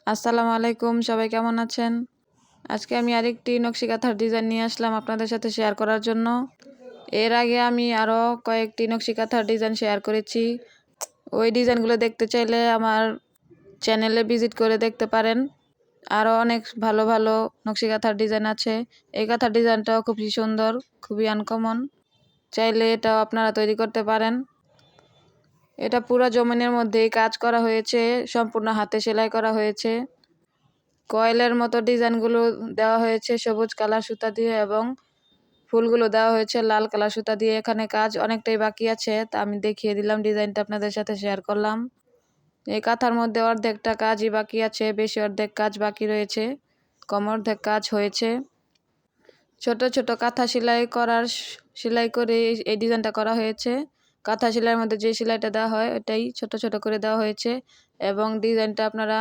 আসসালামু আলাইকুম, সবাই কেমন আছেন? আজকে আমি আরেকটি নকশি কাঁথার ডিজাইন নিয়ে আসলাম আপনাদের সাথে শেয়ার করার জন্য। এর আগে আমি আরও কয়েকটি নকশি কাঁথার ডিজাইন শেয়ার করেছি। ওই ডিজাইনগুলো দেখতে চাইলে আমার চ্যানেলে ভিজিট করে দেখতে পারেন। আরও অনেক ভালো ভালো নকশি কাঁথার ডিজাইন আছে। এই কাঁথার ডিজাইনটাও খুবই সুন্দর, খুবই আনকমন। চাইলে এটাও আপনারা তৈরি করতে পারেন। এটা পুরো জমিনের মধ্যেই কাজ করা হয়েছে, সম্পূর্ণ হাতে সেলাই করা হয়েছে। কয়েলের মতো ডিজাইনগুলো দেওয়া হয়েছে সবুজ কালার সুতা দিয়ে এবং ফুলগুলো দেওয়া হয়েছে লাল কালার সুতা দিয়ে। এখানে কাজ অনেকটাই বাকি আছে, তা আমি দেখিয়ে দিলাম, ডিজাইনটা আপনাদের সাথে শেয়ার করলাম। এই কাঁথার মধ্যে অর্ধেকটা কাজই বাকি আছে, বেশি অর্ধেক কাজ বাকি রয়েছে, কম অর্ধেক কাজ হয়েছে। ছোট ছোট কাঁথা সেলাই করে এই ডিজাইনটা করা হয়েছে। কাঁথা সেলাইয়ের মধ্যে যে সেলাইটা দেওয়া হয় ওটাই ছোট ছোট করে দেওয়া হয়েছে এবং ডিজাইনটা আপনারা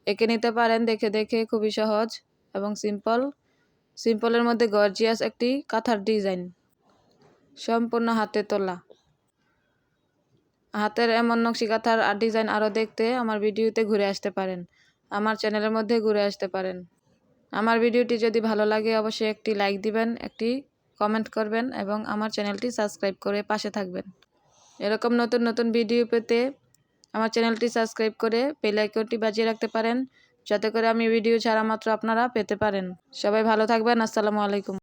এঁকে নিতে পারেন দেখে দেখে, খুবই সহজ এবং সিম্পলের মধ্যে গর্জিয়াস একটি কাঁথার ডিজাইন, সম্পূর্ণ হাতে তোলা। হাতের এমন নকশি কাঁথার ডিজাইন আরও দেখতে আমার ভিডিওতে ঘুরে আসতে পারেন, আমার চ্যানেলের মধ্যে ঘুরে আসতে পারেন। আমার ভিডিওটি যদি ভালো লাগে অবশ্যই একটি লাইক দিবেন, একটি কমেন্ট করবেন এবং আমার চ্যানেলটি সাবস্ক্রাইব করে পাশে থাকবেন। এরকম নতুন নতুন ভিডিও পেতে আমার চ্যানেলটি সাবস্ক্রাইব করে বেল আইকনটি বাজিয়ে রাখতে পারেন, যাতে করে আমি ভিডিও ছাড়া মাত্র আপনারা পেতে পারেন। সবাই ভালো থাকবেন। আসসালামু আলাইকুম।